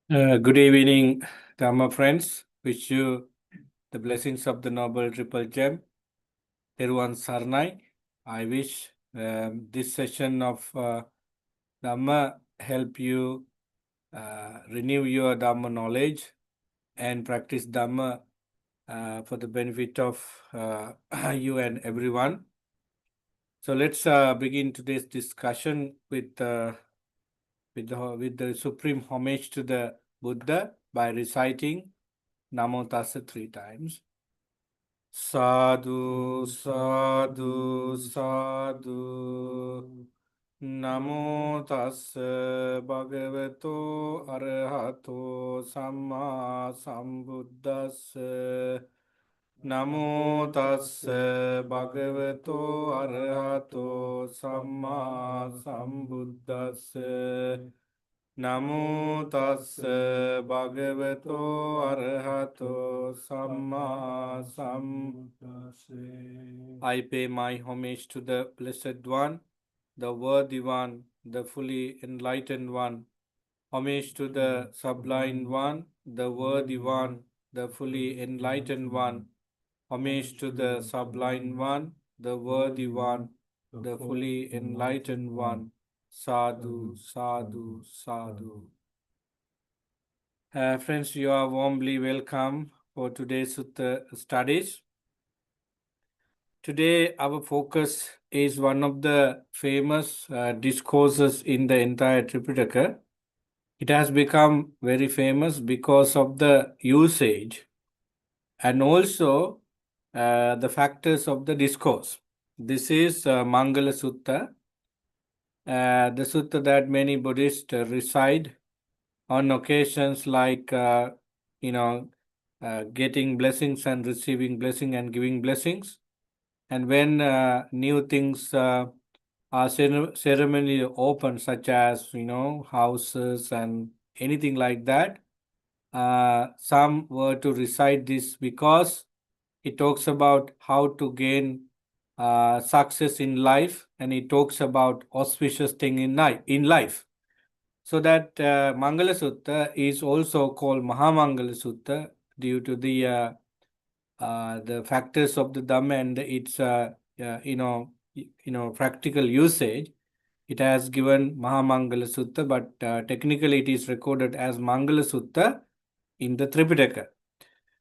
Good evening, Dharma friends. Wish you the blessings of the Noble Triple Gem, Teruvan Sarnai. I wish this session of Dhamma help you renew your Dhamma knowledge and practice Dhamma for the benefit of you and everyone. So let's begin today's discussion with the supreme homage to the Buddha by reciting Namo Tassa 3 times. Sadhu, sadhu, sadhu. Namo tassa bhagavato arahato samma sambuddhassa. Namo tassa bhagavato arahato samma sambuddhassa. Namo tassa bhagavato arahato samma sambuddhassa. I pay my homage to the Blessed One, the Worthy One, the fully enlightened One. Homage to the Sublime One, the Worthy One, the fully enlightened One. Homage to the Sublime One, the Worthy One, the fully enlightened One. Sadhu, sadhu, sadhu. Friends, you are warmly welcome for today's Sutta Studies. Today, our focus is one of the famous discourses in the entire Tripitaka. It has become very famous because of the usage and also the factors of the discourse. This is Mangala Sutta, the sutta that many Buddhists recite on occasions like, getting blessings and receiving blessing and giving blessings. And when new things are ceremonially open, such as, houses and anything like that, some were to recite this because it talks about how to gain success in life, and it talks about auspicious thing in life. So that Mangala Sutta is also called Mahamangala Sutta due to the factors of the Dhamma and its practical usage. It has given Mahamangala Sutta, but technically it is recorded as Mangala Sutta in the Tripitaka.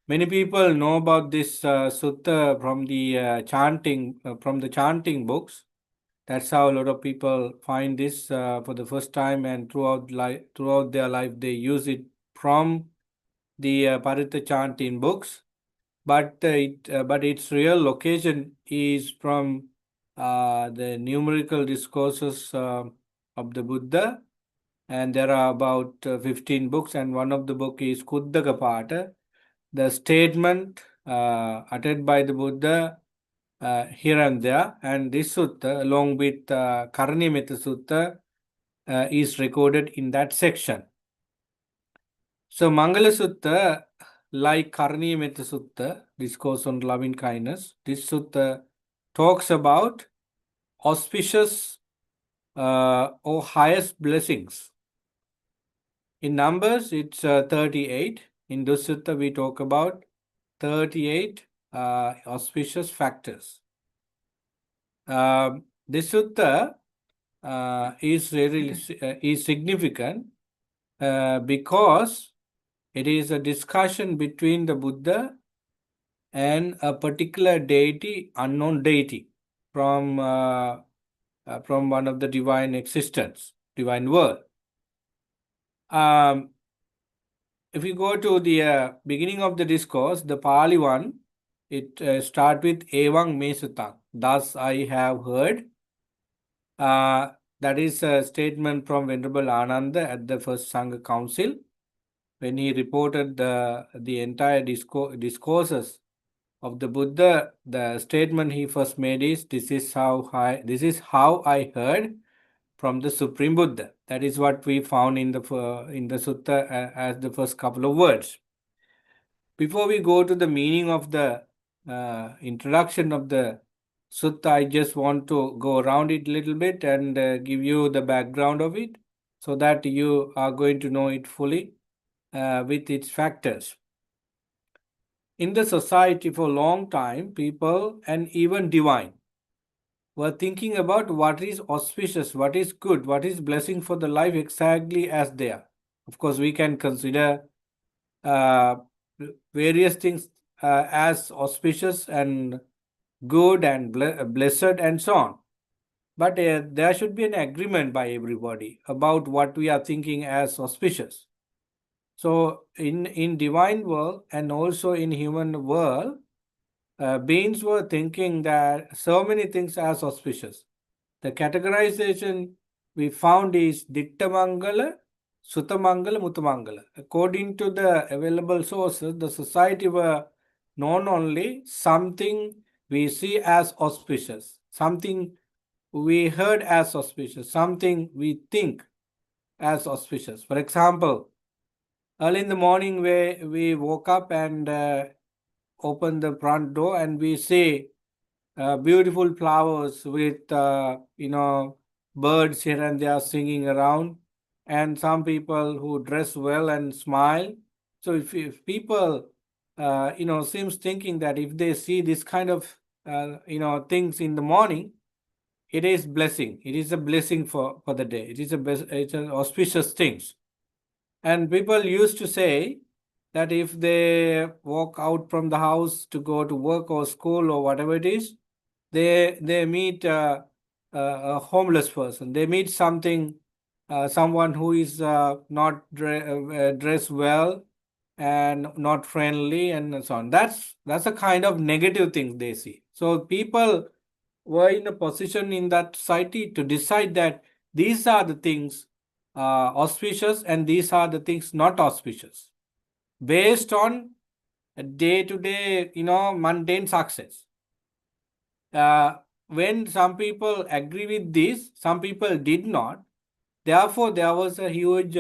Many people know about this sutta from the chanting books. That's how a lot of people find this for the first time, and throughout their life they use it from the Parita chanting books. But its real location is from the numerical discourses of the Buddha, and there are about 15 books, and one of the book is Kuddaka Pata, the statement uttered by the Buddha here and there, and this sutta, along with Karnimita Sutta, is recorded in that section. So Mangala Sutta, like Karnimita Sutta, discourse on loving kindness, this sutta talks about auspicious or highest blessings. In numbers, it's 38. In this sutta, we talk about 38 auspicious factors. This sutta is significant because it is a discussion between the Buddha and a particular deity, unknown deity from one of the divine existence, divine world. If you go to the beginning of the discourse, the Pali one, it starts with Evang Me Sutang. Thus I have heard. That is a statement from Venerable Ananda at the first Sangha Council when he reported the entire discourses of the Buddha. The statement he first made is, this is how I heard from the Supreme Buddha. That is what we found in the sutta as the first couple of words. Before we go to the meaning of the introduction of the sutta, I just want to go around it a little bit and give you the background of it so that you are going to know it fully. with its factors. In the society for a long time, people and even divine were thinking about what is auspicious, what is good, what is blessing for the life exactly as they are. Of course, we can consider uh, various things as auspicious and good and blessed and so on. But there should be an agreement by everybody about what we are thinking as auspicious. So in divine world and also in human world, beings were thinking that so many things as auspicious. The categorization we found is Diktamangala, Sutamangala, Mutamangala. According to the available sources, the society were known only something we see as auspicious, something we heard as auspicious, something we think as auspicious. For example, early in the morning we woke up and opened the front door and we see beautiful flowers with birds here and there singing around, and some people who dress well and smile. So if people seems thinking that if they see this kind of things in the morning, it is blessing, it is a blessing for the day, it is it's an auspicious things. And people used to say that if they walk out from the house to go to work or school or whatever it is, they meet a homeless person. They meet someone who is not dressed well and not friendly and so on. That's a kind of negative thing they see. So people were in a position in that society to decide that these are the things auspicious and these are the things not auspicious based on day to day mundane success. When some people agree with this, some people did not. Therefore, there was a huge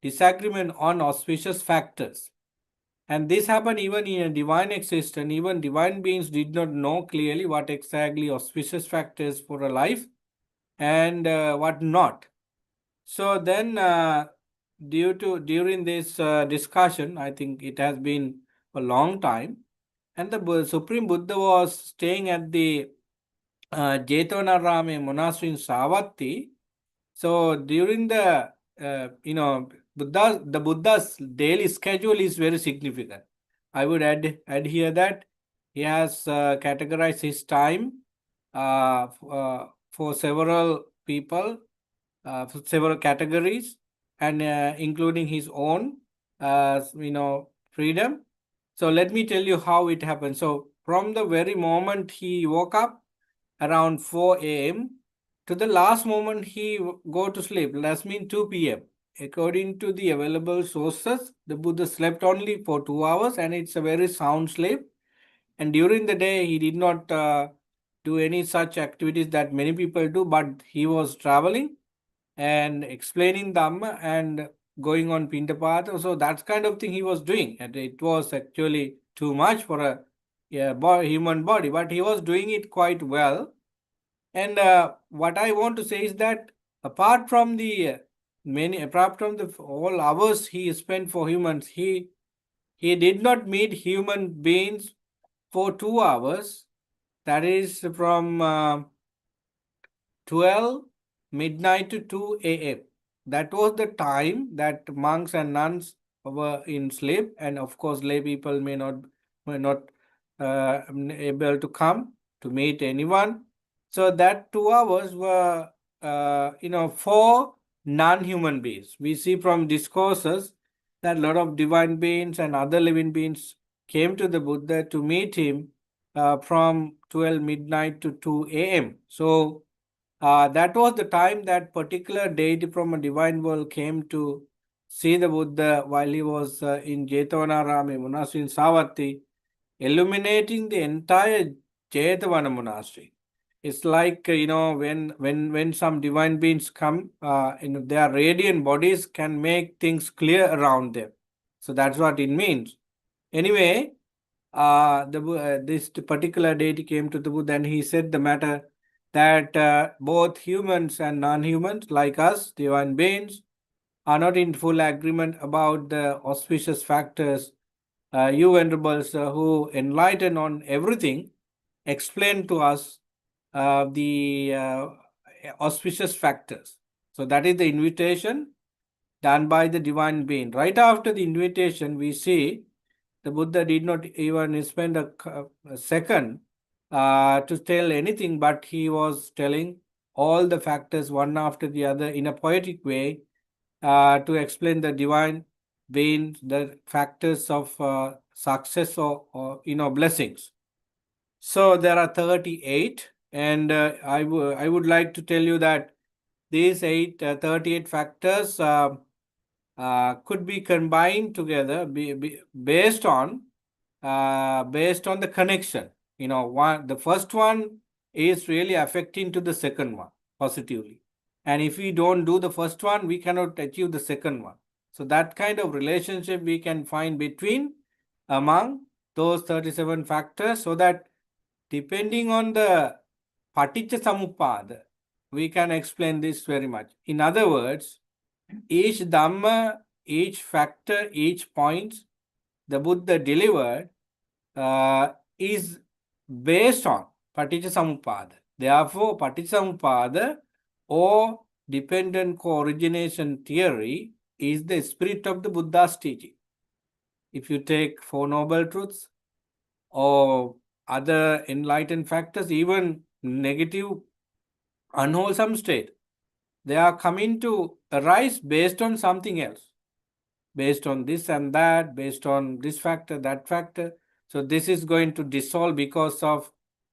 disagreement on auspicious factors. And this happened even in a divine existence. Even divine beings did not know clearly what exactly auspicious factors for a life and what not. So then, during this discussion, I think it has been a long time, and the Supreme Buddha was staying at the Jetvanarame monastery in Savatthi. So during the the Buddha's daily schedule is very significant. I would add here that he has categorized his time for several people, for several categories, and including his own freedom. So let me tell you how it happened. So from the very moment he woke up around 4 a.m. to the last moment he go to sleep, that means 2 p.m. According to the available sources, the Buddha slept only for 2 hours, and it's a very sound sleep. And during the day, he did not do any such activities that many people do, but he was traveling and explaining Dhamma and going on Pindapata. So that's kind of thing he was doing. And it was actually too much for a human body, but he was doing it quite well. And what I want to say is that apart from the all hours he spent for humans, he did not meet human beings for 2 hours. That is from 12 midnight to 2 a.m. That was the time that monks and nuns were in sleep, and of course lay people may not able to come to meet anyone. So that 2 hours were for non-human beings. We see from discourses that a lot of divine beings and other living beings came to the Buddha to meet him from 12 midnight to 2 a.m. So that was the time that particular deity from a divine world came to see the Buddha while he was in Jetvanarame monastery in Savatthi, illuminating the entire Jetavana monastery. It's like when some divine beings come, their radiant bodies can make things clear around them. So that's what it means. Anyway, this particular deity came to the Buddha and he said the matter that both humans and non-humans, like us, divine beings, are not in full agreement about the auspicious factors, you venerables who enlighten on everything, explain to us the auspicious factors. So that is the invitation done by the divine being. Right after the invitation, we see the Buddha did not even spend a second to tell anything, but he was telling all the factors one after the other in a poetic way to explain the divine being, the factors of success or blessings. So there are 38, and I would like to tell you that these 38 factors could be combined together based on the connection. The first one is really affecting to the second one positively, and if we don't do the first one, we cannot achieve the second one. So that kind of relationship we can find between among those 37 factors, so that depending on the Paticca Samuppada, we can explain this very much. In other words, each Dhamma, each factor, each point the Buddha delivered is based on Paticca Samuppada. Therefore, Paticca Samuppada or dependent co-origination theory is the spirit of the Buddha's teaching. If you take Four Noble Truths or other enlightened factors, even negative, unwholesome state, they are coming to arise based on something else, based on this and that, based on this factor, that factor. So this is going to dissolve because of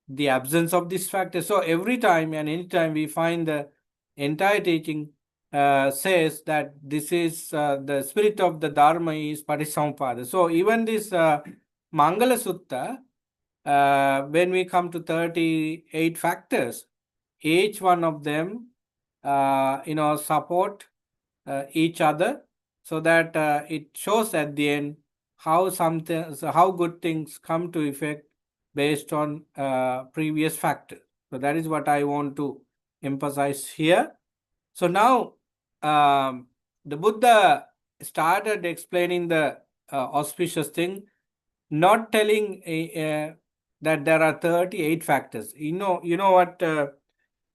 the absence of this factor. So every time and anytime we find the entire teaching says that this is the spirit of the Dharma is Patisampada. So even this Mangala Sutta, when we come to 38 factors, each one of them, support each other, so that it shows at the end how good things come to effect based on previous factors. So that is what I want to emphasize here. So now the Buddha started explaining the auspicious thing, not telling that there are 38 factors. You know what?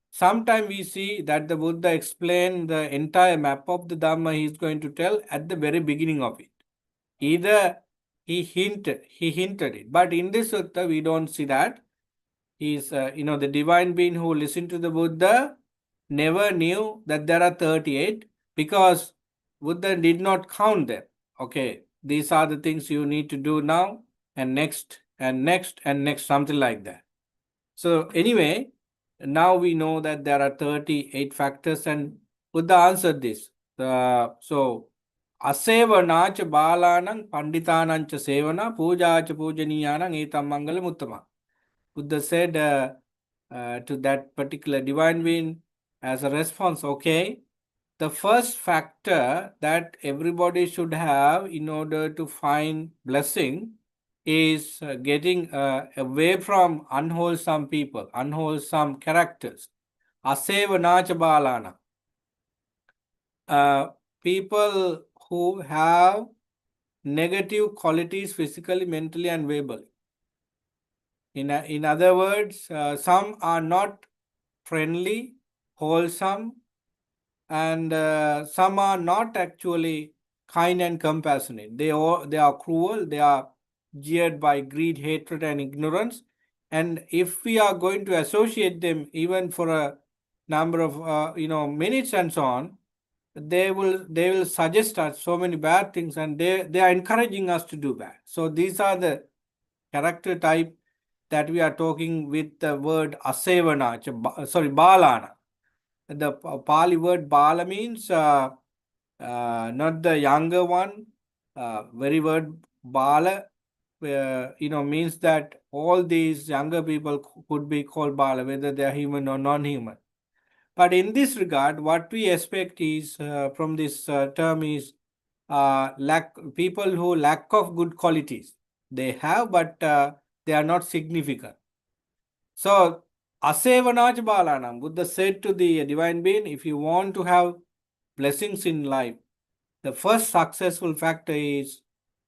Sometimes we see that the Buddha explained the entire map of the Dhamma he is going to tell at the very beginning of it. Either he hinted it, but in this sutta we don't see that. He's the divine being who listened to the Buddha never knew that there are 38, because Buddha did not count them. Okay, these are the things you need to do now, and next, and next, and next, something like that. So anyway, now we know that there are 38 factors, and Buddha answered this. So, asevanacha balanang panditanancha sevana pujacha pujaniyanang etam mangalam uttama. Buddha said to that particular divine being as a response, okay, the first factor that everybody should have in order to find blessing is getting away from unwholesome people, unwholesome characters. Asevanacha balana. People who have negative qualities physically, mentally, and verbally. In other words, some are not friendly, wholesome, and some are not actually kind and compassionate. They are cruel, they are geared by greed, hatred, and ignorance. And if we are going to associate them even for a number of minutes and so on, they will suggest us so many bad things, and they are encouraging us to do bad. So these are the character type that we are talking with the word asevana, balana. The Pali word bala means not the younger one. Very word bala means that all these younger people could be called bala, whether they are human or non-human. But in this regard, what we expect is from this term is people who lack of good qualities. They have, but they are not significant. So, Asevanaj Balanam, Buddha said to the divine being, if you want to have blessings in life, the first successful factor is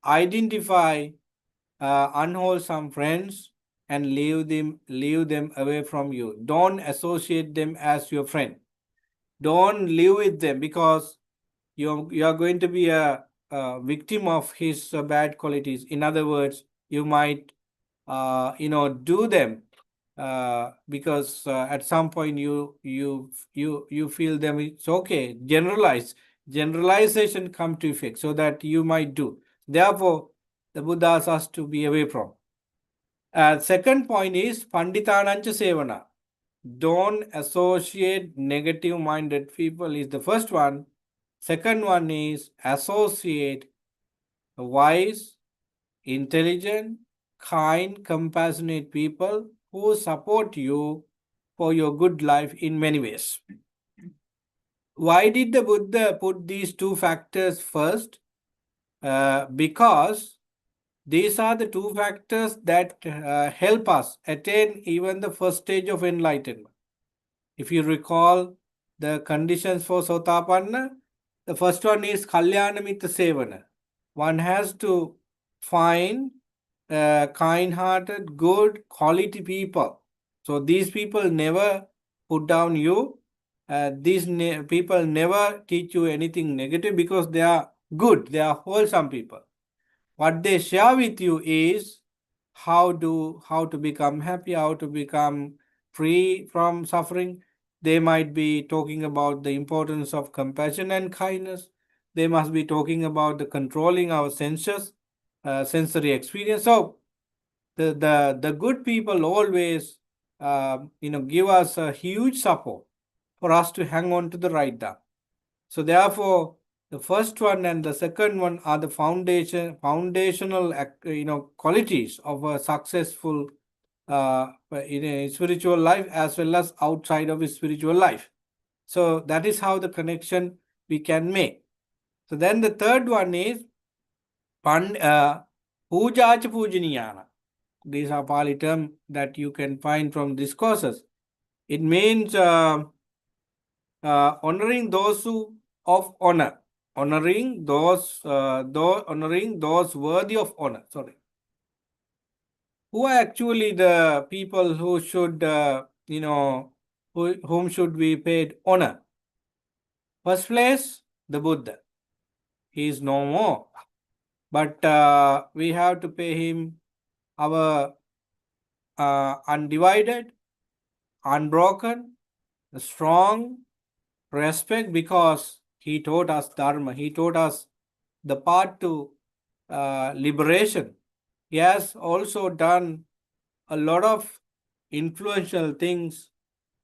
identify unwholesome friends and leave them away from you. Don't associate them as your friend. Don't live with them, because you are going to be a victim of his bad qualities. In other words, you might do them because at some point you feel them. It's okay. Generalization come to effect, so that you might do. Therefore, the Buddha asks us to be away from. Second point is Panditanancha Sevana. Don't associate negative minded people is the first one. Second one is associate wise, intelligent, kind, compassionate people who support you for your good life in many ways. Why did the Buddha put these two factors first? Because these are the two factors that help us attain even the first stage of enlightenment. If you recall the conditions for Sotapanna, the first one is Kalyanamita Sevana. One has to find kind-hearted, good, quality people. So these people never put down you. These people never teach you anything negative, because they are good, they are wholesome people. What they share with you is how to become happy, how to become free from suffering. They might be talking about the importance of compassion and kindness. They must be talking about the controlling our senses, sensory experience. So the good people always give us a huge support for us to hang on to the right down. So therefore, the first one and the second one are the foundational qualities of a successful in a spiritual life, as well as outside of a spiritual life. So that is how the connection we can make. So then the third one is Pujacha Pujaniyana. These are Pali terms that you can find from discourses. It means honoring those who of honor, honoring those worthy of honor. Sorry, who are actually the people who should whom should be paid honor? First place, the Buddha. He is no more, but we have to pay him our undivided, unbroken, strong respect, because he taught us Dharma. He taught us the path to liberation. He has also done a lot of influential things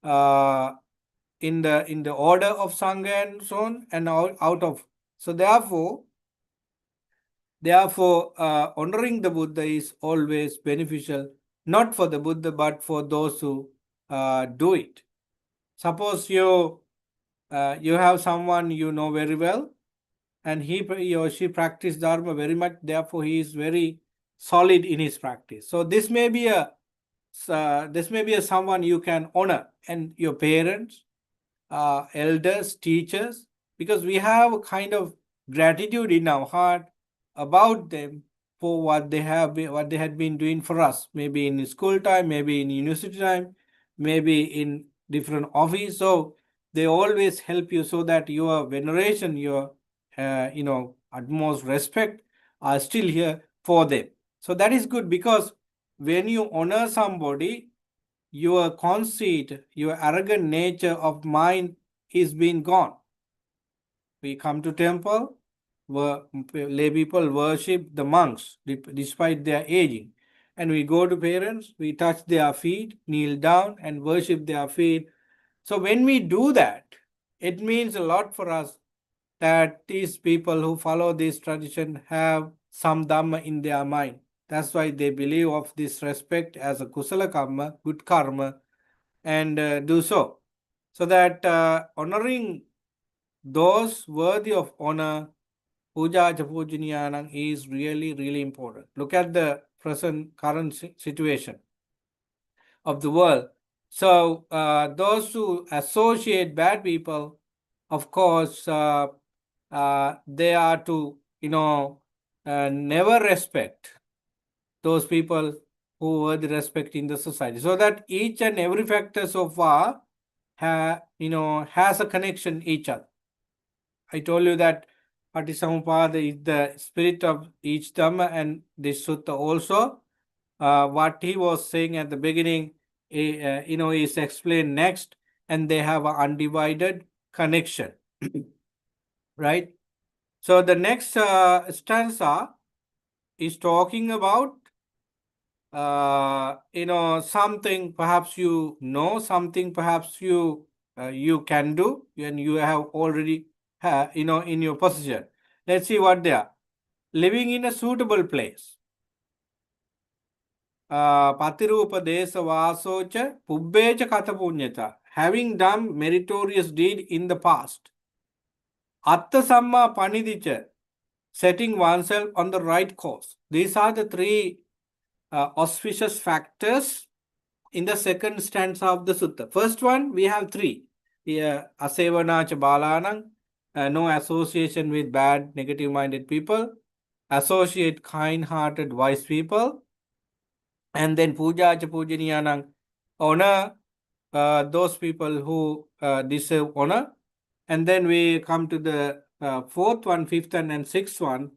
in the order of Sangha and so on, and out of. So therefore, honoring the Buddha is always beneficial, not for the Buddha, but for those who do it. Suppose you have someone you know very well, and he or she practice Dharma very much, therefore he is very solid in his practice. So this may be a someone you can honor, and your parents, elders, teachers, because we have a kind of gratitude in our heart about them for what they had been doing for us, maybe in school time, maybe in university time, maybe in different office. So they always help you, so that your veneration, your utmost respect are still here for them. So that is good, because when you honor somebody, your conceit, your arrogant nature of mind is being gone. We come to temple, lay people worship the monks despite their aging. And we go to parents, we touch their feet, kneel down and worship their feet. So when we do that, it means a lot for us that these people who follow this tradition have some Dhamma in their mind. That's why they believe of this respect as a kusala karma, good karma, and do so. So that honoring those worthy of honor, puja Pujaniyanam, is really, really important. Look at the current situation of the world. So those who associate bad people, of course, they are to, never respect those people who worth respect in the society. So that each and every factor so far has a connection each other. I told you that Patisamuppada is the spirit of each Dhamma, and this Sutta also. What he was saying at the beginning, is explained next, and they have an undivided connection, right? So the next stanza is talking about something perhaps something perhaps you can do, and you have already in your possession. Let's see what they are. Living in a suitable place. Patirupa desa vasocha pubbecha katapunyata. Having done meritorious deed in the past. Atta samma panidicha. Setting oneself on the right course. These are the three auspicious factors in the second stanza of the sutta. First one, we have three. Asevanacha balanang, no association with bad, negative-minded people. Associate kind-hearted, wise people. And then puja cha pujaniyanang, honor those people who deserve honor. And then we come to the fourth one, fifth one, and sixth one.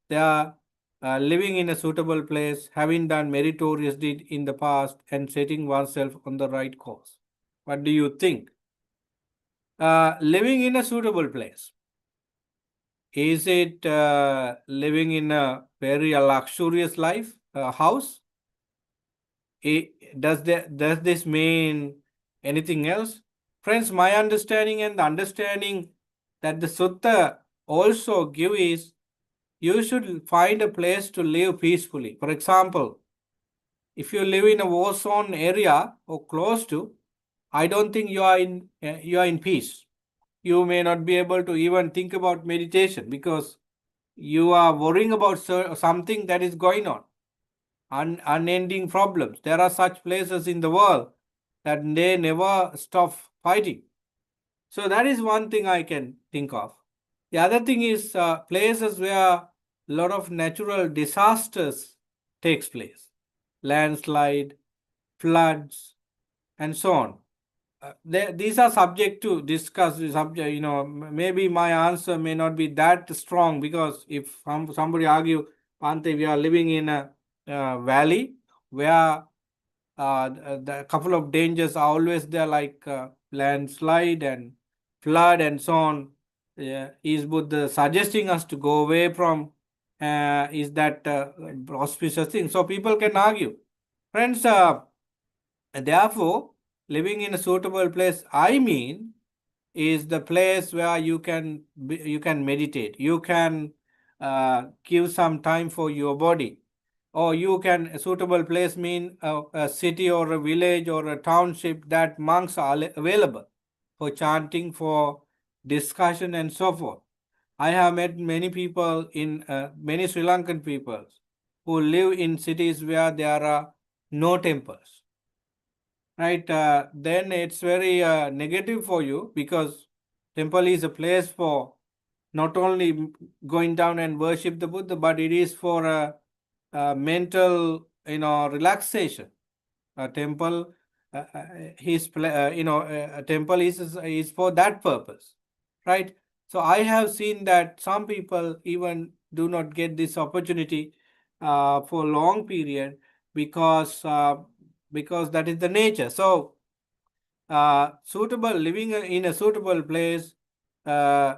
They are living in a suitable place, having done meritorious deed in the past, and setting oneself on the right course. What do you think? Living in a suitable place. Is it living in a very luxurious life, house? Does this mean anything else? Friends, my understanding and the understanding that the sutta also give is you should find a place to live peacefully. For example, if you live in a war zone area or close to, I don't think you are in peace. You may not be able to even think about meditation because you are worrying about something that is going on. Unending problems. There are such places in the world that they never stop fighting. So that is one thing I can think of. The other thing is places where a lot of natural disasters takes place. Landslide, floods, and so on. These are subject to discuss. Maybe my answer may not be that strong because if somebody argue, Pante, we are living in a valley where the couple of dangers are always there, like landslide and flood and so on. Is Buddha suggesting us to go away from? Is that auspicious thing? So people can argue, friends. Therefore, living in a suitable place, I mean, is the place where you can meditate. You can give some time for your body, or you can a suitable place mean a city or a village or a township that monks are available for chanting, for discussion, and so forth. I have met many people in many Sri Lankan peoples who live in cities where there are no temples, right? Then it's very negative for you because temple is a place for not only going down and worship the Buddha, but it is for mental, relaxation. A temple, a temple is for that purpose, right? So I have seen that some people even do not get this opportunity for a long period because that is the nature. So suitable living in a suitable place, when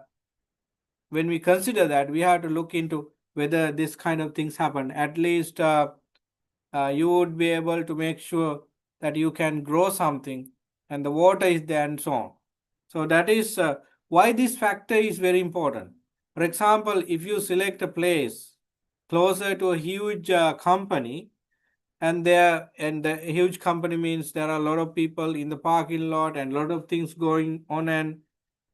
we consider that, we have to look into whether this kind of things happen. At least you would be able to make sure that you can grow something and the water is there and so on. So that is why this factor is very important. For example, if you select a place closer to a huge company, and the huge company means there are a lot of people in the parking lot and a lot of things going on and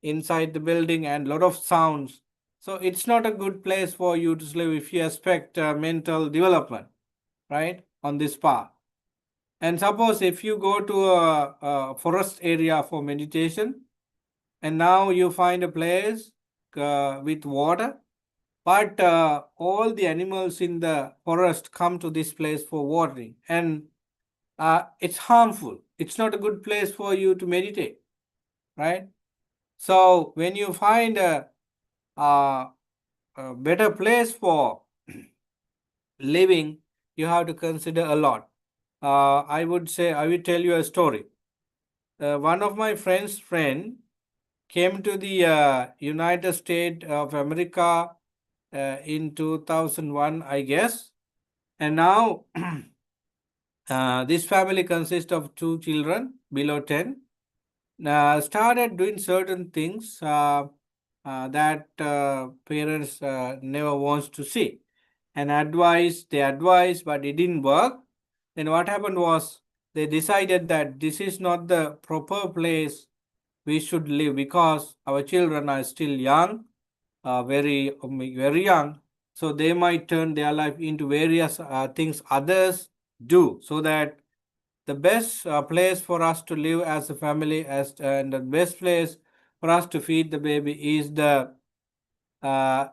inside the building and a lot of sounds. So it's not a good place for you to live if you expect mental development, right, on this path. And suppose if you go to a forest area for meditation, and now you find a place with water, but all the animals in the forest come to this place for watering, and it's harmful. It's not a good place for you to meditate, right? So when you find a better place for living, you have to consider a lot. I would say, I will tell you a story. One of my friend came to the United States of America in 2001, I guess. And now this family consists of two children below 10. Started doing certain things that parents never wants to see. And they advised, but it didn't work. Then what happened was they decided that this is not the proper place we should live, because our children are still young, very young. So they might turn their life into various things others do, so that the best place for us to live as a family, and the best place for us to feed the baby uh,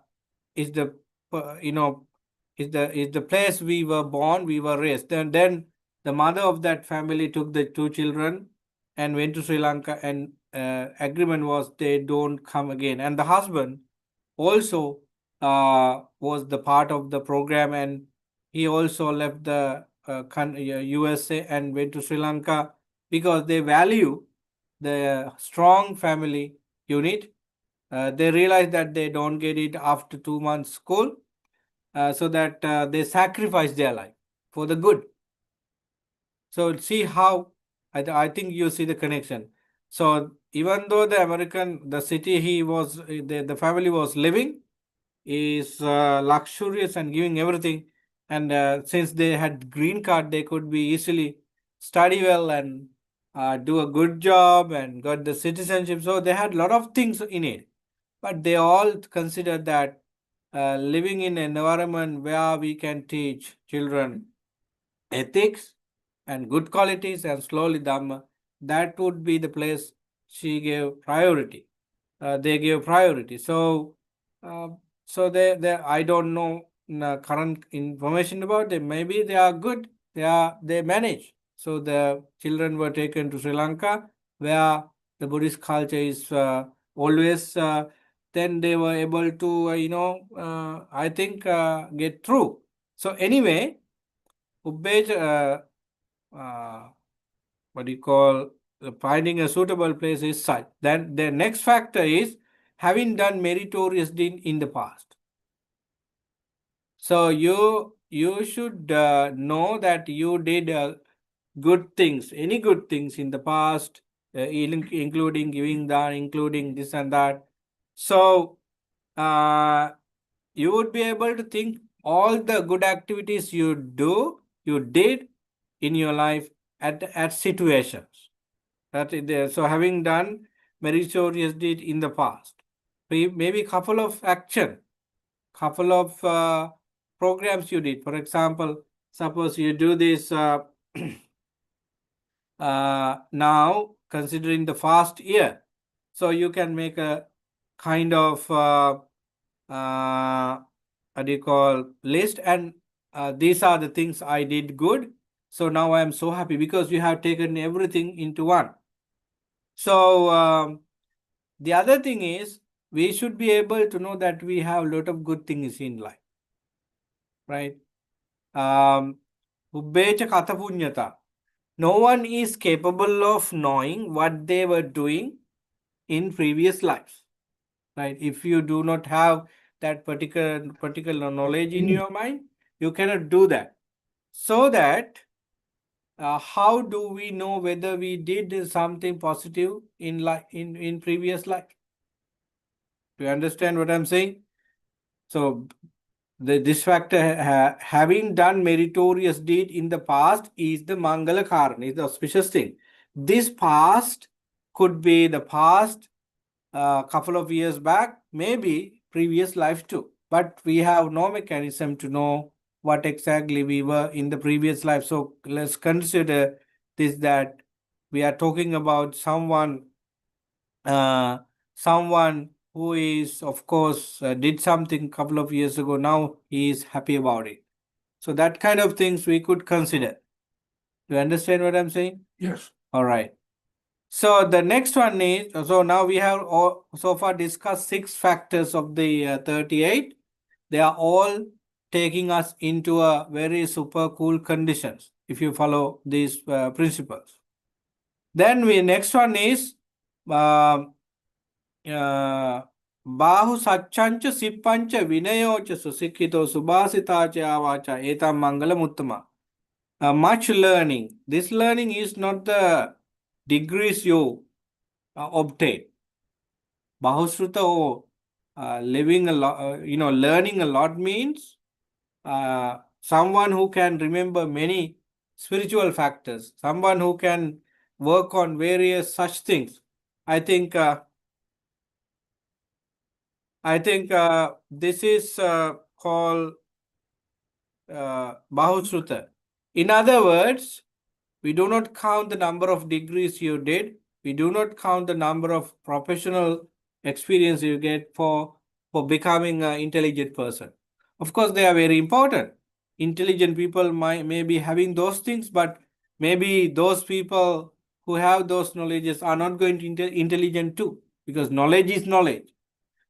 is the you know is the place we were born, we were raised. Then the mother of that family took the two children and went to Sri Lanka, and agreement was they don't come again. And the husband also was the part of the program, and he also left the USA and went to Sri Lanka, because they value the strong family unit. They realize that they don't get it after 2 months school, so that they sacrifice their life for the good. So see how I think you see the connection. So even though the city the family was living is luxurious and giving everything, and since they had green card, they could be easily study well and do a good job and got the citizenship. So they had a lot of things in it, but they all considered that living in an environment where we can teach children ethics and good qualities and slowly Dhamma, that would be the place she gave priority. They gave priority. So, uh, I don't know current information about them. Maybe they are good. They manage. So the children were taken to Sri Lanka, where the Buddhist culture is always. Then they were able to, I think, get through. So anyway, Ubbej, what do you call, finding a suitable place is such. Then the next factor is having done meritorious deed in the past. So you should know that you did good things, any good things in the past, including giving that, including this and that. So you would be able to think all the good activities you did in your life at situations. So having done meritorious deed in the past, maybe couple of action, couple of programs you did. For example, suppose you do this now, considering the fast year, so you can make a kind of what do you call, list, and these are the things I did good. So now I am so happy, because you have taken everything into one. So the other thing is, we should be able to know that we have a lot of good things in life, right? Ubbecha katha punyata. No one is capable of knowing what they were doing in previous lives, right? If you do not have that particular knowledge in your mind, you cannot do that. So that how do we know whether we did something positive in previous life? Do you understand what I'm saying? So this factor, having done meritorious deed in the past, is the Mangala Karana, is the auspicious thing. This past could be the past couple of years back, maybe previous life too. But we have no mechanism to know what exactly we were in the previous life. So let's consider this, that we are talking about someone who is, of course, did something a couple of years ago. Now he is happy about it. So that kind of things we could consider. You understand what I'm saying? Yes. All right. So the next one is, so now we have so far discussed 6 factors of the 38. They are all taking us into a very super cool conditions if you follow these principles. Then we next one is um, Bahu Satchancha Sippancha Vinayocha Susikito Subhasitacha Avacha Etam Mangala Muttama. Much learning. This learning is not the degrees you obtain. Bahusruta or living a lot, learning a lot means someone who can remember many spiritual factors, someone who can work on various such things. I think this is called Bahusruta. In other words, we do not count the number of degrees you did. We do not count the number of professional experience you get for becoming an intelligent person. Of course, they are very important. Intelligent people may be having those things, but maybe those people who have those knowledges are not going to intelligent too, because knowledge is knowledge.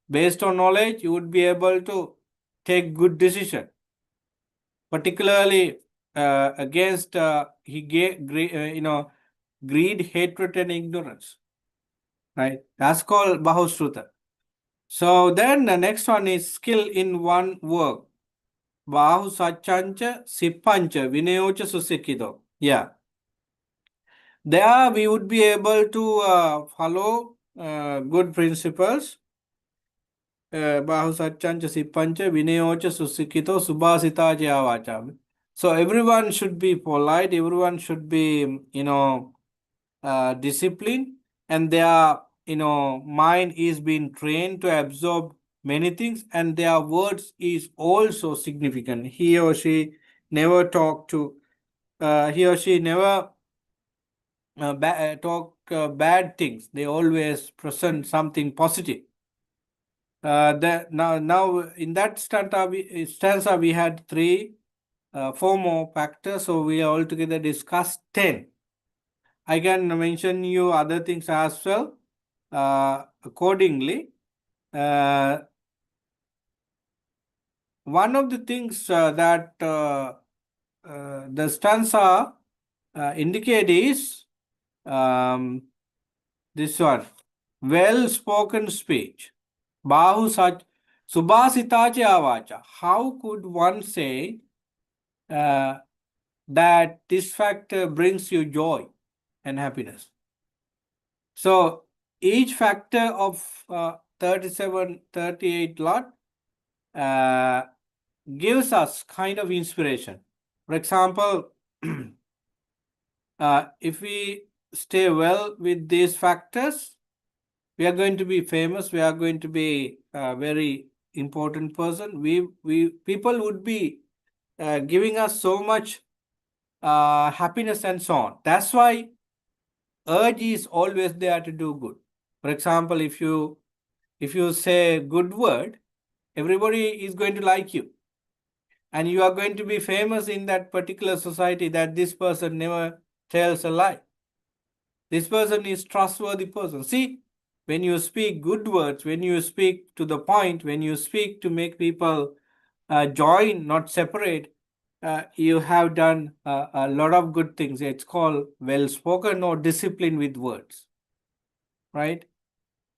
Based on knowledge, you would be able to take good decision, particularly against greed, hatred, and ignorance. Right? That's called Bahusruta. So then the next one is skill in one work. Bahu Sachancha Sippancha Vinayocha Susikito. Yeah. There we would be able to follow good principles. Bahu Sachancha Sippancha Vinayocha Susikito Subhasita Javacha. So everyone should be polite, everyone should be, disciplined, and their, mind is being trained to absorb many things, and their words is also significant. He or she never talk to, he or she never talk bad things. They always present something positive. Now in that stanza we had 4 more factors, so we altogether discussed 10. I can mention you other things as well accordingly. One of the things that the stanza indicate is this one, well-spoken speech. Bahu Sach Subhasitacha Avacha. How could one say that this factor brings you joy and happiness? So each factor of 37, 38 lot gives us kind of inspiration. For example, if we stay well with these factors, we are going to be famous. We are going to be a very important person. People would be giving us so much happiness and so on. That's why urge is always there to do good. For example, if you say good word, everybody is going to like you, and you are going to be famous in that particular society, that this person never tells a lie. This person is trustworthy person. See, when you speak good words, when you speak to the point, when you speak to make people join, not separate, you have done a lot of good things. It's called well-spoken or discipline with words, right?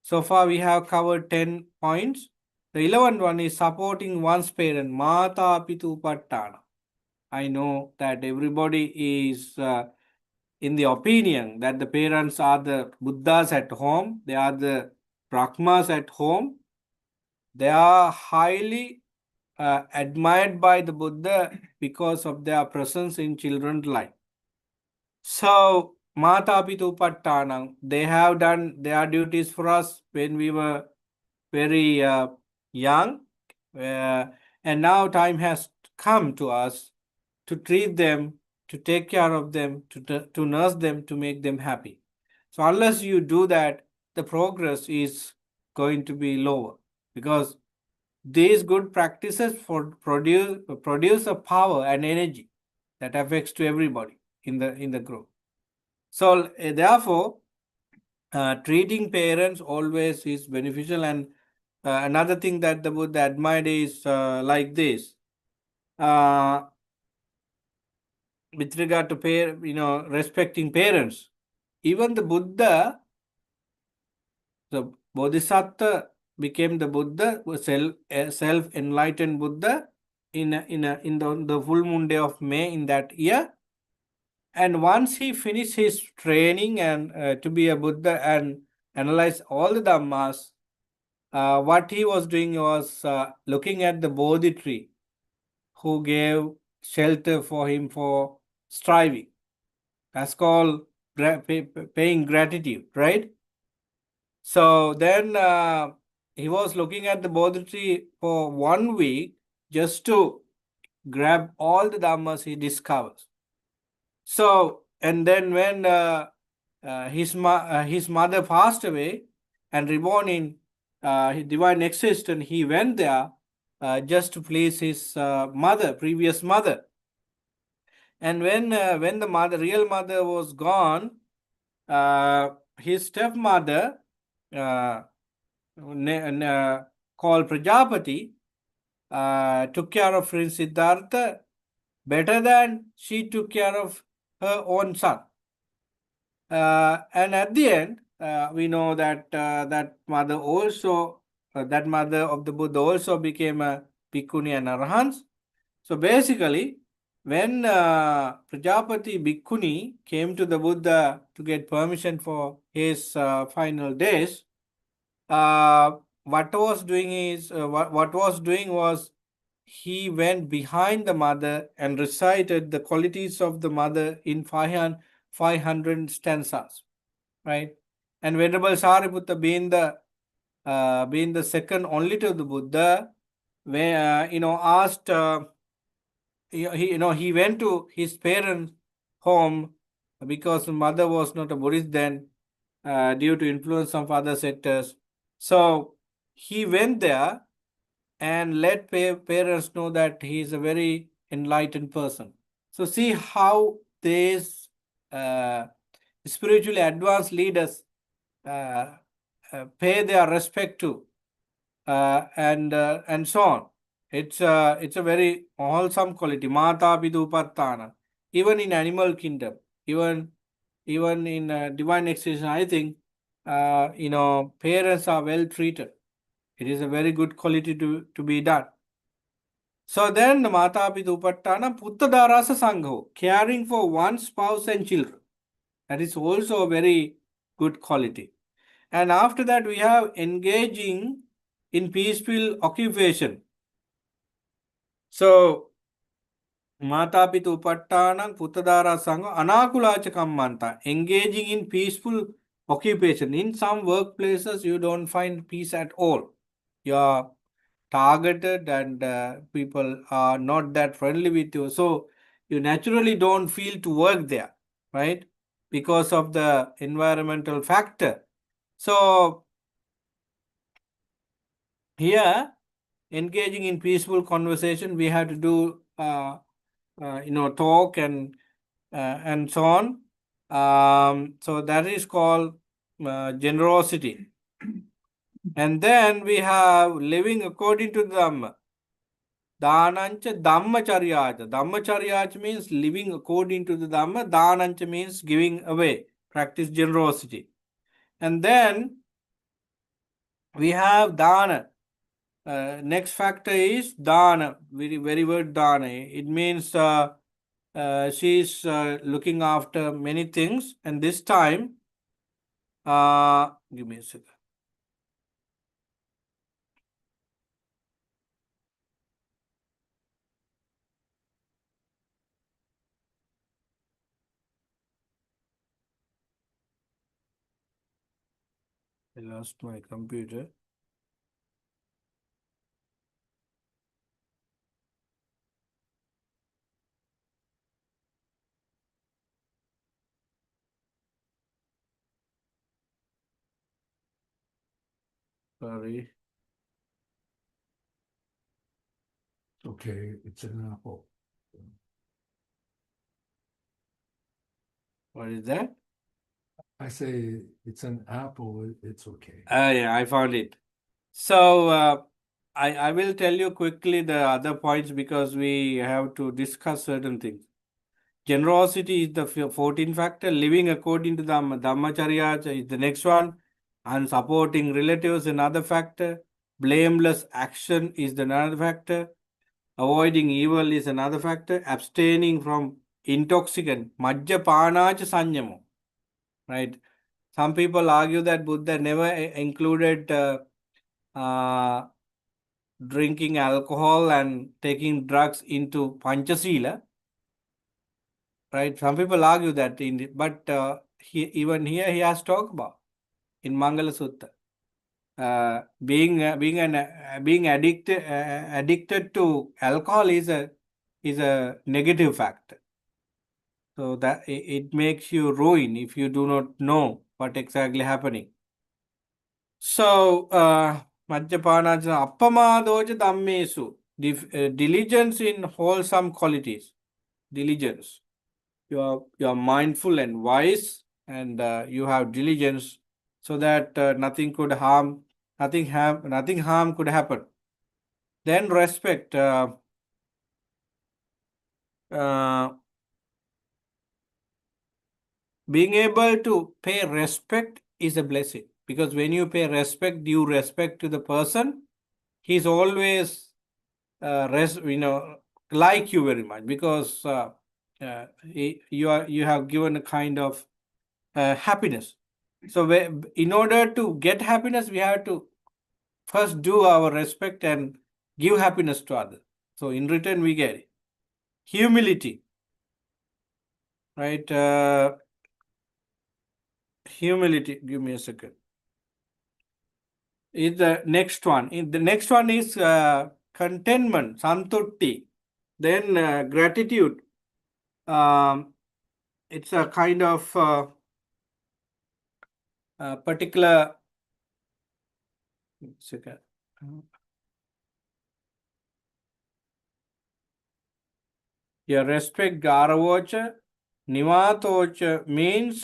So far we have covered 10 points. The 11th one is supporting one's parent, Mata Pitu Pattana. I know that everybody is in the opinion that the parents are the Buddhas at home, they are the Brahmas at home. They are highly admired by the Buddha because of their presence in children's life. So, Mata Pitu Pattanam, they have done their duties for us when we were very young, and now time has come to us to treat them, to take care of them, to nurse them, to make them happy. So unless you do that, the progress is going to be lower, because these good practices produce a power and energy that affects to everybody in the group. So therefore, treating parents always is beneficial. And another thing that the Buddha admired is like this. With regard to respecting parents, even the Buddha, the Bodhisattva became the Buddha, self enlightened Buddha in the full moon day of May in that year. And once he finished his training and to be a Buddha and analyze all the Dhammas, what he was doing was looking at the Bodhi tree who gave shelter for him for striving. That's called paying gratitude, right? So then he was looking at the Bodhi tree for 1 week just to grab all the Dhammas he discovers. So, and then when his mother passed away and reborn in his divine existence, he went there just to please his previous mother. And when the real mother was gone, his stepmother, uh, called Prajapati, took care of Prince Siddhartha better than she took care of her own son. And at the end, we know that that mother of the Buddha also became a Bhikkhuni and Arahants. So basically, when Prajapati Bhikkhuni came to the Buddha to get permission for his final days, what was doing was he went behind the mother and recited the qualities of the mother in 500 stanzas, right? And Venerable Sariputta being the second only to the Buddha, where asked. He went to his parents' home because mother was not a Buddhist then, due to influence of other sectors. So he went there and let parents know that he is a very enlightened person. So see how these spiritually advanced leaders pay their respect to, and so on. It's a very wholesome quality. Mata pitu upattana. Even in animal kingdom, even in divine existence, I think parents are well treated. It is a very good quality to be done. So then the Mata pitu upattana puttadarasa sangho, caring for one spouse and children. That is also a very good quality. And after that, we have engaging in peaceful occupation. So, Mata Pitu Upattanam Puttadara Sangha Anakulacha Kammanta, engaging in peaceful occupation. In some workplaces, you don't find peace at all. You are targeted and people are not that friendly with you. So, you naturally don't feel to work there, right? Because of the environmental factor. So, here, engaging in peaceful conversation, we have to do talk and so on. So that is called generosity. And then we have living according to the Dhamma. Dhanancha Dhammacharyacha. Dhammacharyacha means living according to the Dhamma. Dhanancha means giving away. Practice generosity. And then we have Dana. Next factor is Dana. Very word Dana. It means she is looking after many things, and this time, give me a second. I lost my computer. Sorry. Okay, it's an apple. What is that? I say it's an apple, it's okay. Yeah, I found it. So I will tell you quickly the other points because we have to discuss certain things. Generosity is the 14th factor. Living according to the Dhammacharya is the next one. And supporting relatives another factor. Blameless action is the another factor. Avoiding evil is another factor. Abstaining from intoxicant. Majjapanacha sanyamo. Right. Some people argue that Buddha never included uh, drinking alcohol and taking drugs into Panchasila. Right? Some people argue that, but even here he has talked about in Mangala Sutta. Being addicted to alcohol is a negative factor. So that it makes you ruin if you do not know what exactly happening. So Majjapana appamadoja dhammesu, diligence in wholesome qualities. Diligence. You are mindful and wise, and you have diligence, so that nothing harm could happen. Then respect. Being able to pay respect is a blessing, because when you pay respect, you respect to the person. He's always like you very much, because you have given a kind of happiness. So in order to get happiness, we have to first do our respect and give happiness to others. So in return, we get it. Humility, right? Humility. Give me a second. Is the next one. The next one is contentment, santutti. Then gratitude. It's a kind of particular. Second. Yeah, respect garavocha. Nivatocha means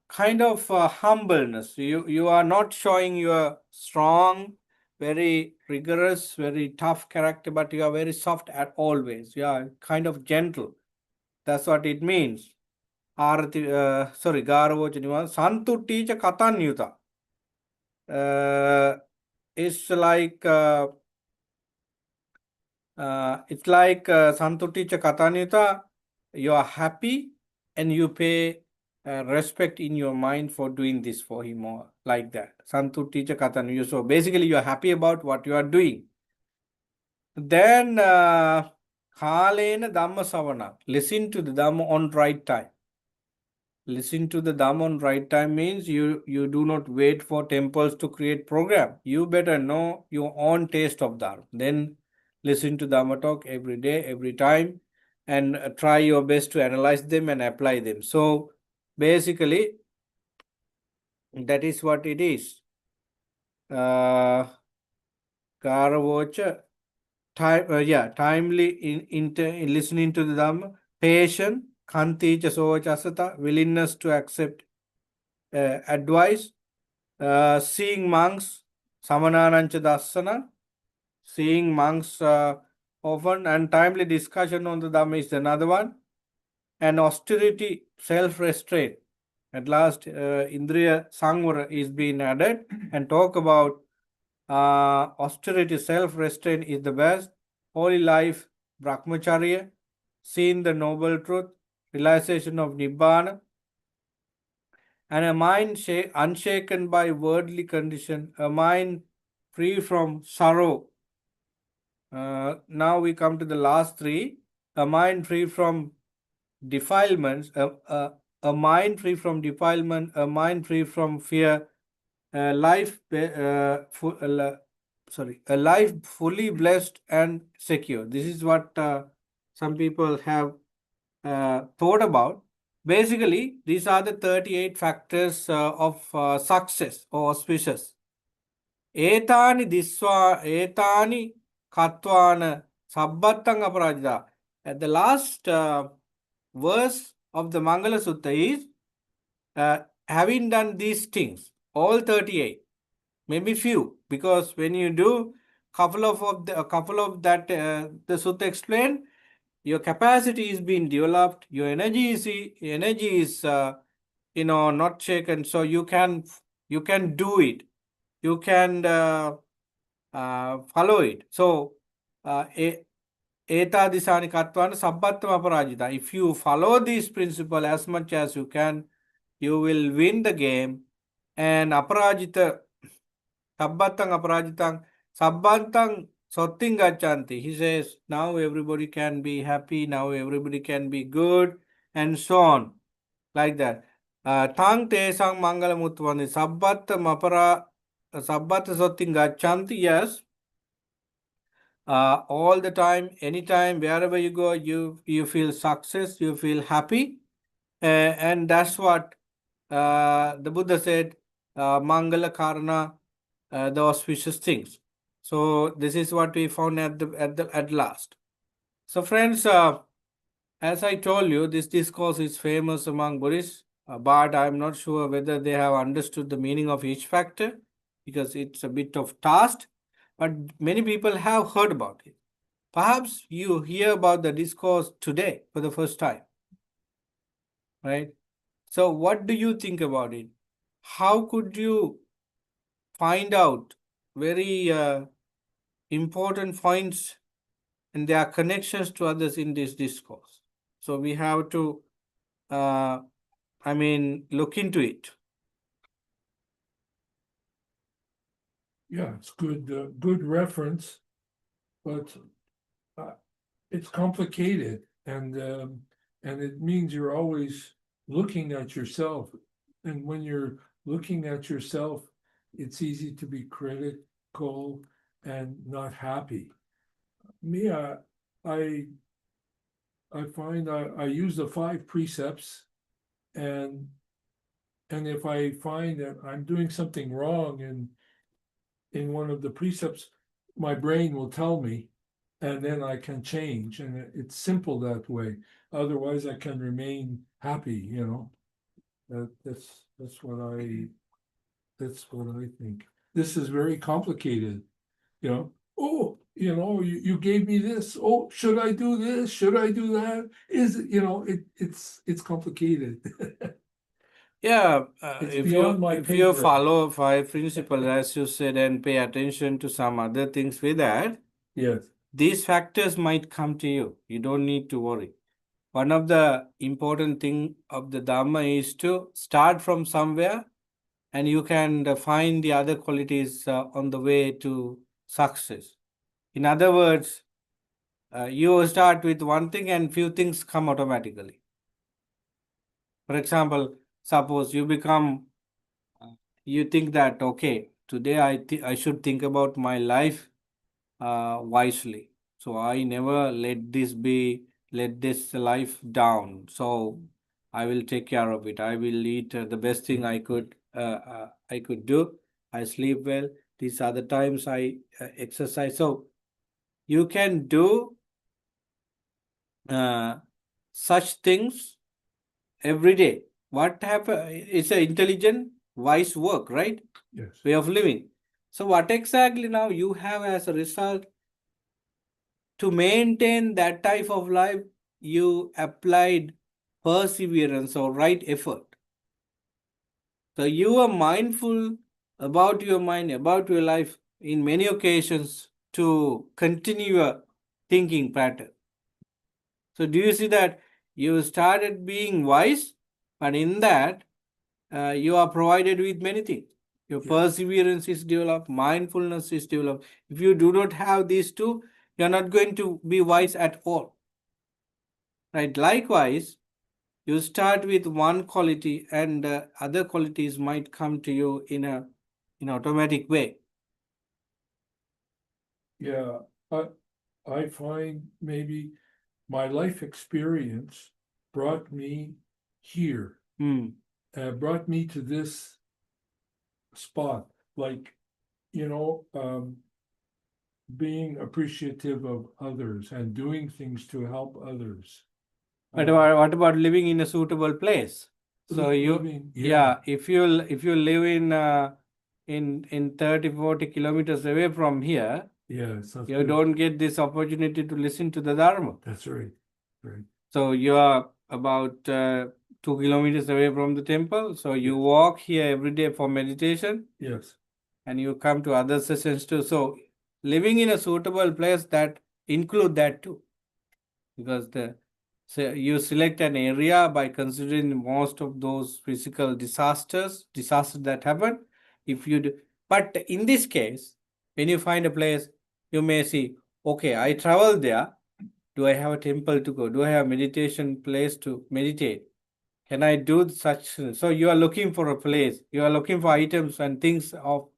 kind of humbleness. You are not showing your strong, very rigorous, very tough character, but you are very soft at always. You are kind of gentle. That's what it means. Arati, sorry, garavocha nivata. Santutti cha katanyuta. It's like Santuti cha Katanita, you are happy and you pay respect in your mind for doing this for him, or like that. Santuti cha Katanita. So basically, you are happy about what you are doing. Then Kalena Dhamma Savana, listen to the Dhamma on right time. Listen to the Dhamma on right time means you do not wait for temples to create program. You better know your own taste of Dharma. Then listen to Dhamma talk every day, every time, and try your best to analyze them and apply them. So basically, that is what it is. Karavocha, timely in listening to the Dhamma, patient, khanti cha socha asata, willingness to accept advice, seeing monks, Samananancha Dasana, seeing monks often, and timely discussion on the Dhamma is another one, and austerity, self-restraint. At last, Indriya Sangvara is being added, and talk about austerity, self-restraint is the best, holy life, Brahmacharya, seeing the noble truth, realization of Nibbana, and a mind unshaken by worldly condition, a mind free from sorrow. Now we come to the last three: a mind free from defilements, a mind free from defilement, a mind free from fear, a life, a life fully blessed and secure. This is what some people have thought about. Basically, these are the 38 factors of success or auspicious. Etani diswa, etani katwana sabbatang aparajita. At the last verse of the Mangala Sutta is having done these things, all 38, maybe few, because when you do a couple of that the Sutta explained, your capacity is being developed, your energy is not shaken, so you can do it, you can follow it. So eta disani katwana sabbattam aparajita. If you follow this principle as much as you can, you will win the game. And aparajita sabbatang aparajitang sabbantang sotting gachanti. He says now everybody can be happy, now everybody can be good, and so on, like that. Tang tesang mangalamutwani sabbatta sotting gachanti. Yes, all the time, anytime, wherever you go, you feel success, you feel happy, and that's what the Buddha said, Mangala Karana, the auspicious things. So this is what we found at last. So friends, as I told you, this discourse is famous among Buddhists, but I'm not sure whether they have understood the meaning of each factor, because it's a bit of task, but many people have heard about it. Perhaps you hear about the discourse today for the first time, right? So what do you think about it? How could you find out very important points and their connections to others in this discourse? So we have to, look into it. Yeah, it's good reference, but it's complicated, and it means you're always looking at yourself, and when you're looking at yourself, it's easy to be critical and not happy. Me, I find I use the 5 precepts, and if I find that I'm doing something wrong in one of the precepts, my brain will tell me, and then I can change. And it's simple that way. Otherwise, I can remain happy. That's what I think. This is very complicated. Oh, you gave me this. Oh, should I do this? Should I do that? It's complicated. Yeah, It's if beyond my you pay grade. follow 5 principles, as you said, and pay attention to some other things with that, Yes. these factors might come to you. You don't need to worry. One of the important thing of the Dhamma is to start from somewhere, and you can find the other qualities on the way to success. In other words, you start with one thing and few things come automatically. For example, suppose you think that, okay, today I should think about my life wisely. So I never let this life down. So I will take care of it. I will eat the best thing I could do. I sleep well. These are the times I exercise. So you can do such things every day. What happen? It's an intelligent, wise work, right? Yes. Way of living. So what exactly now you have as a result? To maintain that type of life, you applied perseverance or right effort. So you are mindful about your mind, about your life in many occasions to continue your thinking pattern. So do you see that you started being wise, but in that you are provided with many things. Your perseverance is developed, mindfulness is developed. If you do not have these two, you are not going to be wise at all. Right? Likewise, you start with one quality and other qualities might come to you in an automatic way. Yeah, I find maybe my life experience brought me here, Hmm. brought me to this spot. Like, being appreciative of others and doing things to help others. But what about living in a suitable place? So Living, yeah, if you live in 30, 40 kilometers away from here, yeah, sounds you good. don't get this opportunity to listen to the Dharma. That's right. Right. So you are about 2 kilometers away from the temple. So you walk here every day for meditation, Yes. and you come to other sessions too. So living in a suitable place, that include that too, because so you select an area by considering most of those physical disasters that happen. If you do, but in this case, when you find a place, you may see, okay, I travel there. Do I have a temple to go? Do I have a meditation place to meditate? Can I do such? So you are looking for a place. You are looking for items and things of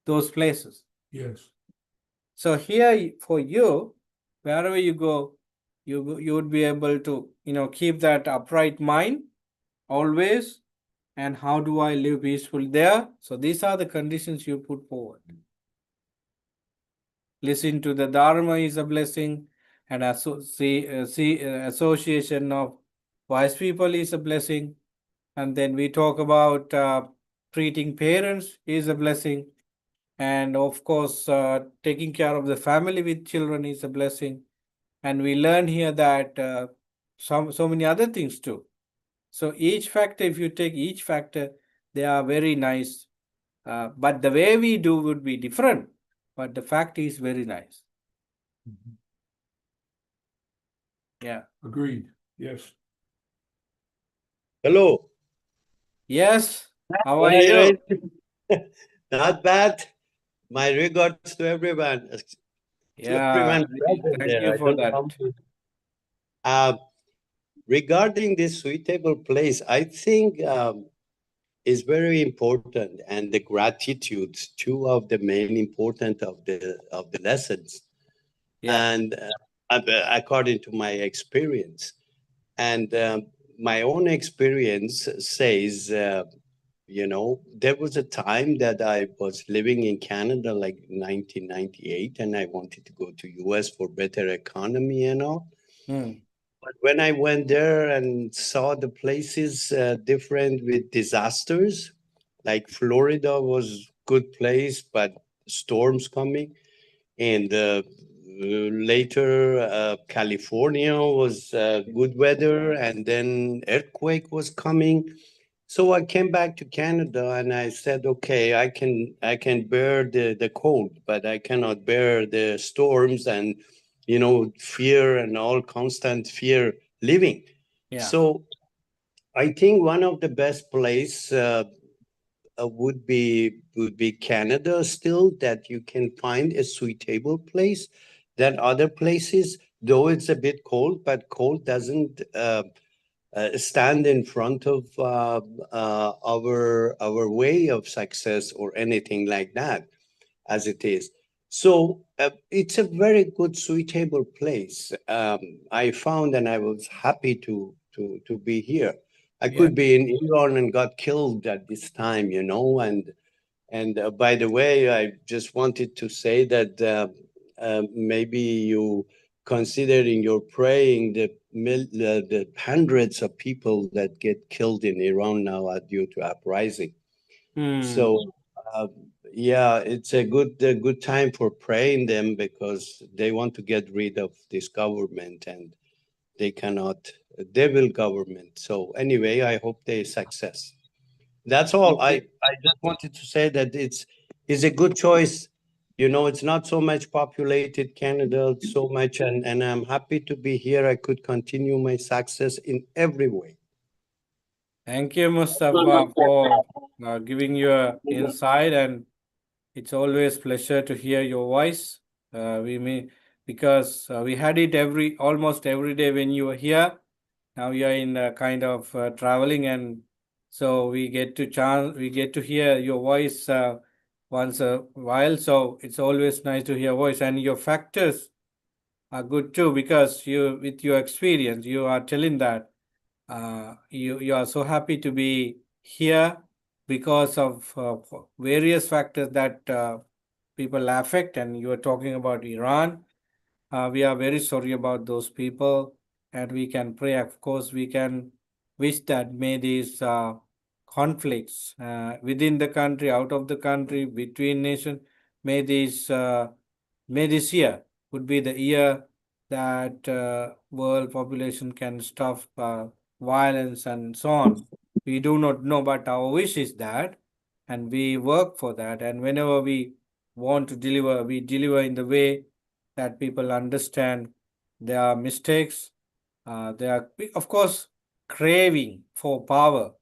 those places. Yes. So here for you, wherever you go, you would be able to keep that upright mind always. And how do I live peacefully there? So these are the conditions you put forward. Listen to the Dharma is a blessing, and association of wise people is a blessing. And then we talk about treating parents is a blessing. And of course, taking care of the family with children is a blessing. And we learn here that so many other things too. So each factor, if you take each factor, they are very nice. But the way we do would be different. But the fact is very nice. Mhm. Yeah. Agreed. Yes. Hello. Yes. How are Right, you? right. Not bad. My regards to everyone, to Yeah. everyone present Thank there. you I for don't know that. how to. Uh, Regarding this suitable place, I think is very important, and the gratitudes, two of the main important of the lessons, Yeah. and according to my experience, and my own experience says. There was a time that I was living in Canada, like 1998, and I wanted to go to US for better economy and all. Hmm. But when I went there and saw the places different with disasters, like Florida was good place, but storms coming, and later California was good weather, and then earthquake was coming. So I came back to Canada and I said, okay, I can bear the cold, but I cannot bear the storms and fear and all constant fear living. Yeah. So I think one of the best place would be Canada still, that you can find a suitable place than other places, though it's a bit cold, but cold doesn't stand in front of our way of success or anything like that, as it is. So it's a very good, suitable place. I found, and I was happy to be here. I Yeah. could be in Iran and got killed at this time, and by the way, I just wanted to say that maybe you consider in your praying the hundreds of people that get killed in Iran now are due to uprising. Hmm. So uh, yeah, it's a good time for praying them, because they want to get rid of this government, and they cannot, devil government. So anyway, I hope they success. That's all. I just wanted to say that it's a good choice. It's not so much populated Canada, so much, and I'm happy to be here. I could continue my success in every way. Thank you, Mustafa, for giving your insight, and it's always pleasure to hear your voice. We may because we had it almost every day when you were here. Now you are in kind of traveling, and so we get to hear your voice once a while. So it's always nice to hear voice, and your factors are good too, because you with your experience you are telling that You are so happy to be here because of various factors that people affect, and you are talking about Iran. We are very sorry about those people, and we can pray. Of course, we can wish that may these conflicts within the country, out of the country, between nations, may these may this year would be the year that world population can stop violence and so on. We do not know, but our wish is that, and we work for that. And whenever we want to deliver, we deliver in the way that people understand there are mistakes. There are, of course, craving for power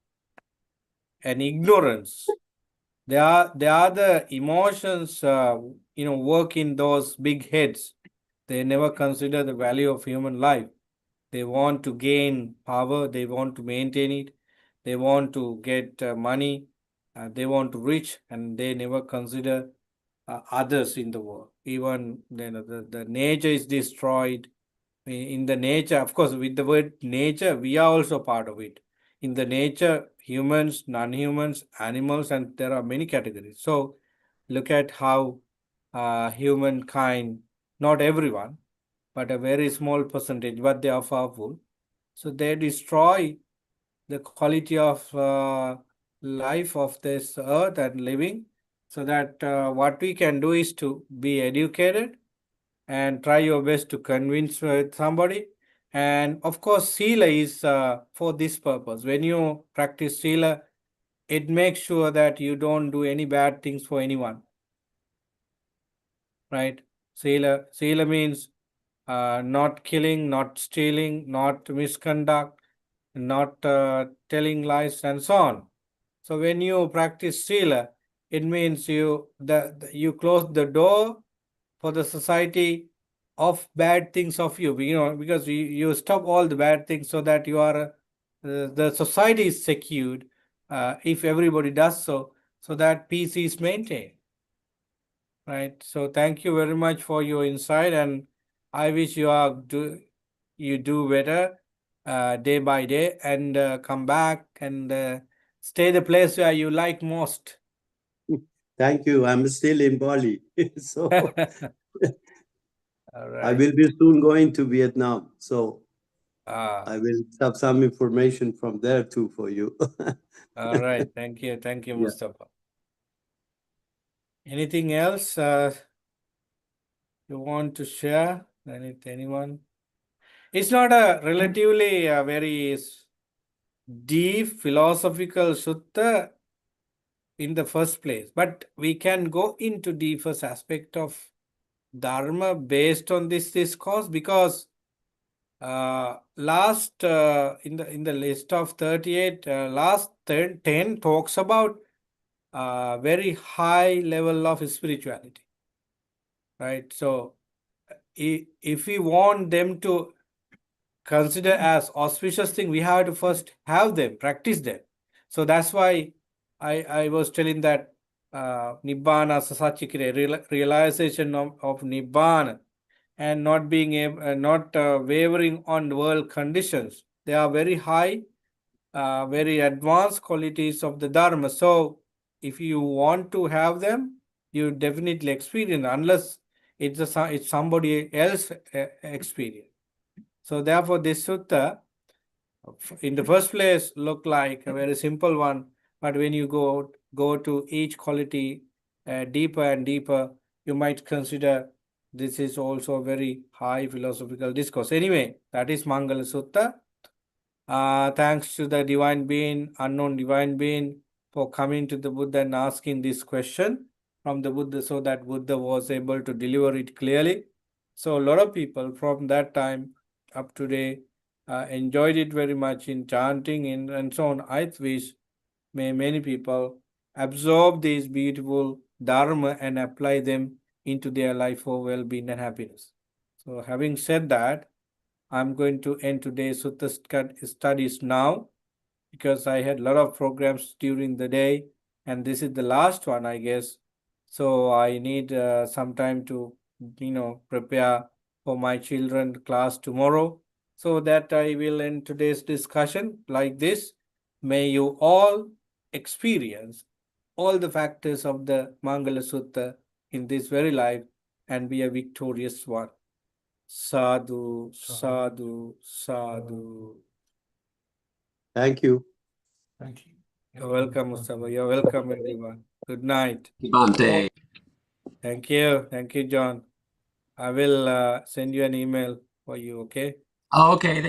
and ignorance. There are the emotions, work in those big heads. They never consider the value of human life. They want to gain power. They want to maintain it. They want to get money. They want to reach, and they never consider others in the world. Even the nature is destroyed. In the nature, of course, with the word nature, we are also part of it. In the nature, humans, non-humans, animals, and there are many categories. So look at how humankind, not everyone, but a very small percentage, but they are powerful. So they destroy the quality of life of this earth and living, so that what we can do is to be educated and try your best to convince somebody. And of course, Sila is for this purpose. When you practice Sila, it makes sure that you don't do any bad things for anyone, right? Sila means not killing, not stealing, not misconduct, not telling lies, and so on. So when you practice Sila, it means you close the door for the society of bad things of you, because you stop all the bad things, so that you are the society is secured, if everybody does so, so that peace is maintained, right? So thank you very much for your insight, and I wish you do better day by day, and come back and stay the place where you like most. Thank you. I'm still in Bali. So All I right. will be soon going to Vietnam. So Ah, I will have some information from there too for you. all right. Thank you. Thank you, Yeah. Mustafa. Anything else you want to share? Anyone? It's not a relatively very deep philosophical sutta in the first place, but we can go into deepest aspect of dharma based on this discourse, because last in the list of 38, last 10 talks about very high level of spirituality, right? So if we want them to consider as auspicious thing, we have to first have them, practice them. So that's why I was telling that Nibbana Sasachikire, realization of Nibbana, and not being able, not wavering on world conditions. They are very high, very advanced qualities of the Dharma. So if you want to have them, you definitely experience, unless it's somebody else experience. So therefore, this sutta, in the first place, look like a very simple one, but when you go to each quality deeper and deeper, you might consider this is also a very high philosophical discourse. Anyway, that is Mangala Sutta. Thanks to the divine being, unknown divine being, for coming to the Buddha and asking this question from the Buddha, so that Buddha was able to deliver it clearly. So a lot of people from that time up today enjoyed it very much in chanting and so on. I wish may many people absorb these beautiful dharma and apply them into their life for well-being and happiness. So having said that, I'm going to end today's Sutta studies now, because I had a lot of programs during the day, and this is the last one, I guess. So I need some time to, prepare for my children class tomorrow. So that I will end today's discussion like this. May you all experience all the factors of the Mangala Sutta in this very life and be a victorious one. Sadhu, sadhu, sadhu. Thank you. Thank you. You're welcome, Mustafa. You're welcome, everyone. Good night. Bante. Thank you. Thank you, John. I will send you an email for you, okay? Okay.